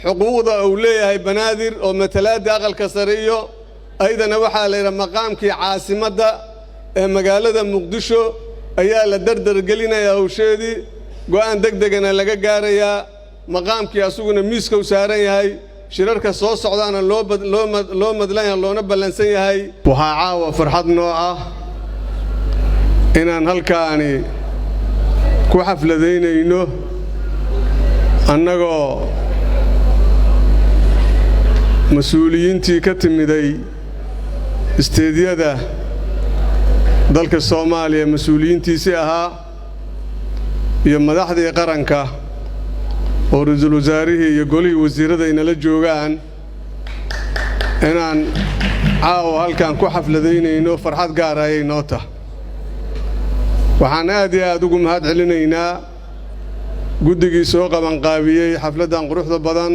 حقوق أولياء بنادر ومثلات داخل كسرية أيضا وحال إلى مقام كي عاصمة مقالة مقدشو أيها لدردر قلنا يا أوشيدي قوان دقدقنا لقا قاريا مقام كي أسوقنا ميسكو سارين هاي شرارك صوص عدانا لو مدلين لو نبلنسين هاي وها عاوة فرحات نوعة إنان هالكاني كو حفلة دينينو أنغو مسؤولينتي كتمدي استيديادا دالك الصومالية مسؤولينتي سيها يا مدحدي قرنكا ورئيس وزراء يقولي وزيرada in la joogaan inaan caaw halkan ku xafladeynaynoo farxad gaar ah ay noota waxaan aad ugu mahad celinaynaa guddigii soo qaban qaabiyay xafladan quruxda badan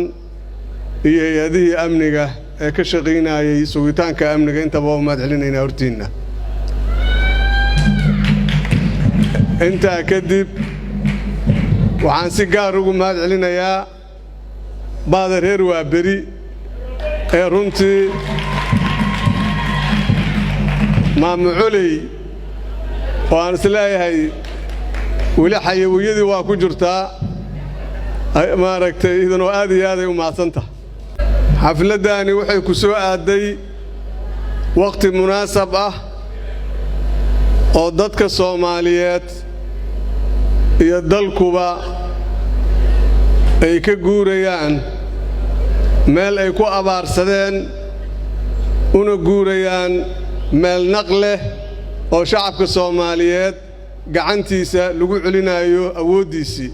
iyo hay'adihii amniga ee ka shaqeynayay sugitaanka amniga inta baa mahad celinaynaa hortiina inta kadib waxaan si gaar ugu mahad celinayaa baada reer waa beri ee runtii maamuculay waan islaayahay wali xayawiyadii waa ku jirtaa maaragtay idan oo aad iyo aad ay u maasanta xafladani waxay ku soo aaday waqti munaasab ah oo dadka Soomaaliyeed iyo dalkuba ay ka guurayaan meel ay ku abaarsadeen una guurayaan meel naqle oo shacabka Soomaaliyeed gacantiisa lagu celinayo awoodiisii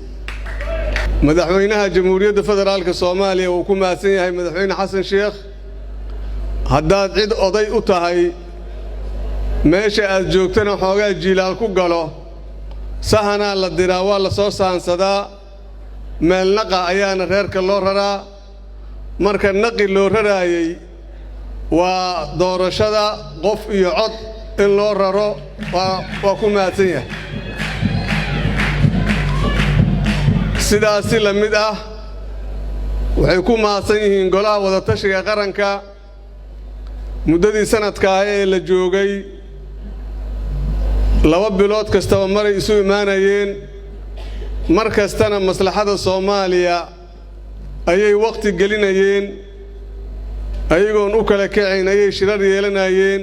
madaxweynaha jamhuuriyadda federaalka Soomaaliya uu ku maasan yahay madaxweyne Xasan Sheekh haddaad cid oday u tahay meesha aad joogtana xoogaa jiilaal ku galo sahana la diraa waa la soo saansadaa meel naqa ayaana reerka loo raraa marka naqi loo raraayay waa doorashada qof iyo cod in loo raro waa ku maasan yahay sidaasi la mid ah waxay ku maasan yihiin golaha wada tashiga qaranka muddadii sanadka ee la joogay laba bilood kastaba maray isu imaanayeen mar kastana maslaxada Soomaaliya ayay waqti gelinayeen ayagoon u kala kacayn ayay shirar yeelanayeen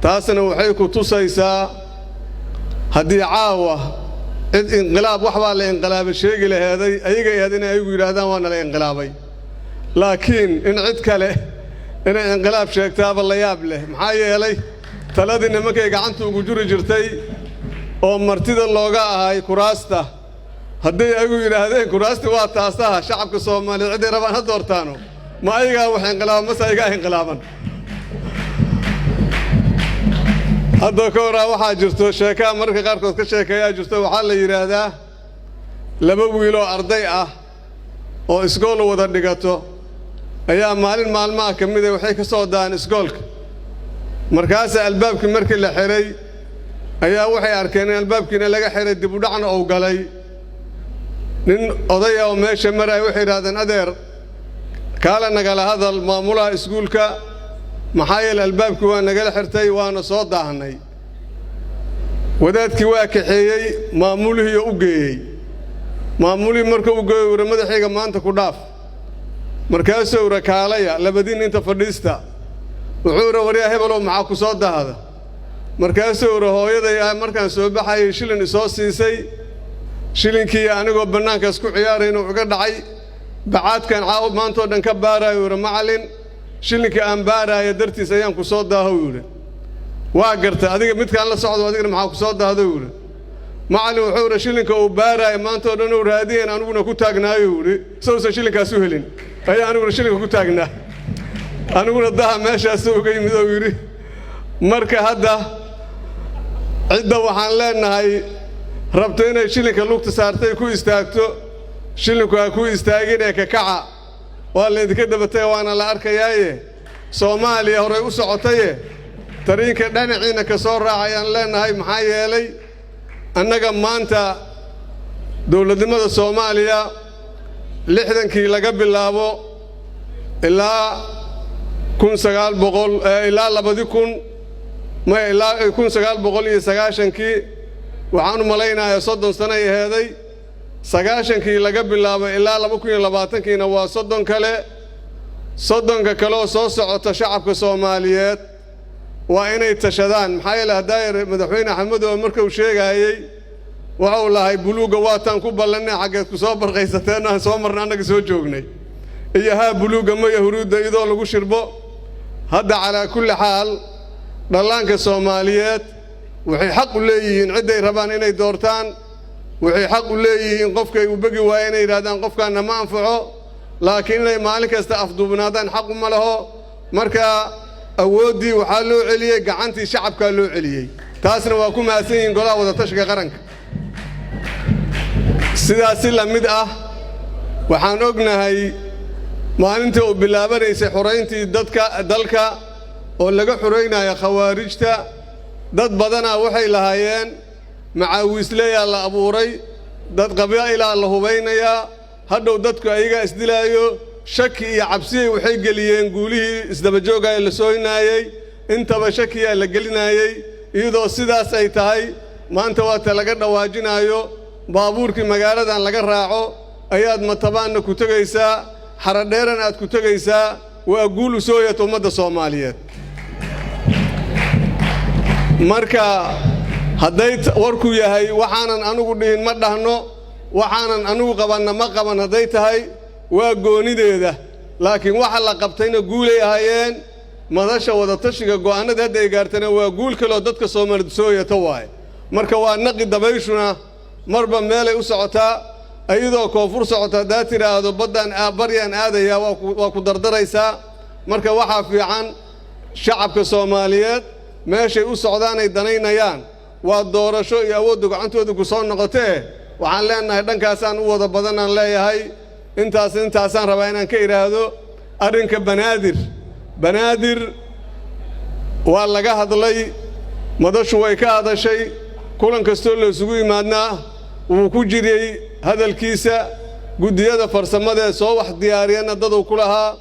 taasna waxay ku tusaysaa haddii caawa cid inqilaab waxba la inqilaab sheegi lahayd ayaga inay ayagu yiraahdaan waa la inqilaabay laakiin in cid kale inay inqilaab sheegtaaba la yaab leh maxaa yeelay taladii nimankay gacanta ugu jiri jirtay oo martida looga ahay kuraasta haddii ayagu yiraahdeen kuraasti waa taasaha shacabka Soomaaliyeed cid rabaan ha doortaano ma ayaga wax inqilaab ma sayga inqilaaban hadda koora waxa jirto sheeka marka qaarkood ka sheekaya jirto waxa la yiraahdaa laba wiil oo arday ah oo iskool wada dhigato ayaa maalmaha kamid ah waxay ka soo daan iskoolka markaas albaabkii markii la xiray ayaa waxay arkeen albaabkiina laga xiray dib u dhacna oo galay nin oday oo meesha maray waxay yiraahdeen adeer kala nagala hadal maamulaha iskuulka maxaa yeelay albaabkii waa nagala xirtay waana soo daahnay wadaadkii waa kaxeeyay maamulihii u geeyay maamulihii markuu u geeyay madaxiga maanta ku dhaaf markaasuu rakaalaya labadiin inta fadhiista wuxuu wariyaa hebelo maxaa ku soo daahada markaasuu hooyaday markaan soo baxay shilin soo siisay shilinkii anigoo banaanka isku ciyaarayno uga dhacay bacaadkan caaw maanta dhan ka baarayo macallin shilinka aan baarayo dartiis ayaan ku soo daaho yiri waa gartay adiga midkaan la socdo adiga maxaa ku soo daahdo yiri macallin wuxuu shilinka uu baarayo maanta dhan uu raadiyeen aniguna ku taagnaayo yiri soo shilinkaas u helin ayaan aniguna shilinka ku taagnaa aniguna daha meeshaas uga yimid oo yiri marka hadda cidda waxaan leenahay rabto inay shilinka lugta saartay ku istaagto shilinku ku istaagin ee ka kaca waa la idinka dabatay waana la arkayaaye Soomaaliya hore u socotay tariinka dhanaciina ka soo raacayaan leenahay maxaa yeelay annaga maanta dawladnimada Soomaaliya لحدنكي لقى باللابو إلا كون سقال بقول إلا لبديكون ما إلا كون سقال بقول يسقاشنكي وعانو ملاينا يصدن سنة هذي سقاشنكي لقى باللابو إلا لبكون لباتنكي نوا صدن كله صدن كلو صوص عطشعب كصوماليات وإن يتشدان محايل هداير مدحوين أحمد ومركب شيء هاي وعولا هاي بلوغ واتان كوبا لنا حاجة كصابر قيستين صومرنا أنك سوجوجني إياها بلوغ ما يهرود إذا لقوا شربوا هذا على كل حال دلانك الصوماليات وحي حق ليين عدة ربان إني دورتان وحي حق ليين قفك وبقي وين يرادان قفك أنا ما أنفعه لكن لي مالك استأفضوا بنادان حق ما له مركا أودي وحلو عليه قعنتي شعب كلو عليه تاسنا وأكون ماسين قلا وذا تشقى قرنك سياسي لمدة وحنوجنا هاي ما أنت باللابريس حرينتي دلك ولا حرينا يا خوارجتا ضد بدنا وحي لهايين مع وسلي على أبوري ضد قبائل الله بينيا هذا ضدك أيجا استدلايو شكي عبسي وحي قليين قولي استبجوجا اللي سوينايي أنت بشكي اللي قلنايي إذا السيدة سيتاي ما أنت واتلقنا واجنايو بابورك مقالة أن لقى راعو أياد متبان كتجيسا حرديرنا كتجيسا وأقول سوية مدى صوماليات مركا هديت وركو يهي وحانا أنو قدين مدهنو وحانا أنو قبنا ما قبنا هديت هاي وقوني ده لكن وحلا قبتين قولي هايين مداشا ودا تشيغا قوانا ده يقارتنا وقول كلو دادك صومال سوية تواي مركا وانقي دبايشنا مربا ميلي أسعوتا أيضا كوفور سعوتا داتي هذا بدان بريان آديا وكو دردريسا مركا وحا في عن شعب كصوماليات ماشي أسعودان يدانينيان والدورشو يأودو عنتو دو كسون نقطيه وعن لأننا هدان كاسان ووضا بدانا لاي هاي انتاسان رباينا كيرادو أرنك بنادر واللقا هذا لي مدشو ويكا هذا شيء كلن كستول سوي مادنا وكجري هذا الكيسة قد يدا فرسمة سو واحد ديارينا ضدو كلها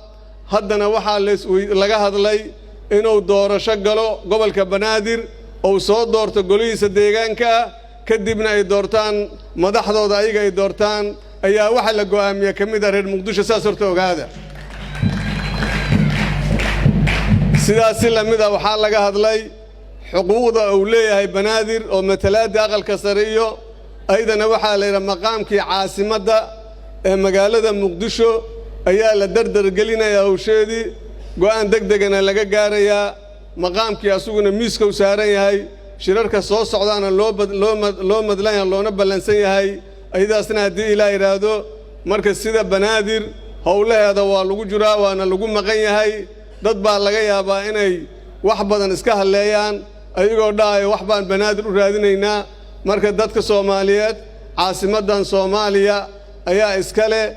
هدنا وحا لقا هذا لي إنه دور شغلو قبل كبنادر أو صوت دور تقوليس الديجانكا كدبنا يدورتان مدحضو دايقا يدورتان أيها واحد لقوا أمية كميدة رير مقدوش ساسورتو هذا سياسي لمدة وحال لقا هذا لي حقوق أولية هي بنادر أو مثلات داخل كسرية أيضا وحا ليرا مقامكي عاصمة مقالة مقدشو أيها لدردر قلينا يا أوشيدي قوان دقدقنا لقا قاريا مقامكي أسوقنا ميسكو سارين هاي شرارك صوص عدانا لو مدلين لو نبلنسين هاي أيضا سنة دي إلى إرادو مركز سيدة بنادر هؤلاء هذا واللغو جرا وانا لغو مغين هاي ضد بالغايا بايني وحبا اسكاها الليان أيقو داي وحبا بنادر ورادينينا مركز دادك صوماليات عاصمة صوماليا أيها إسكالي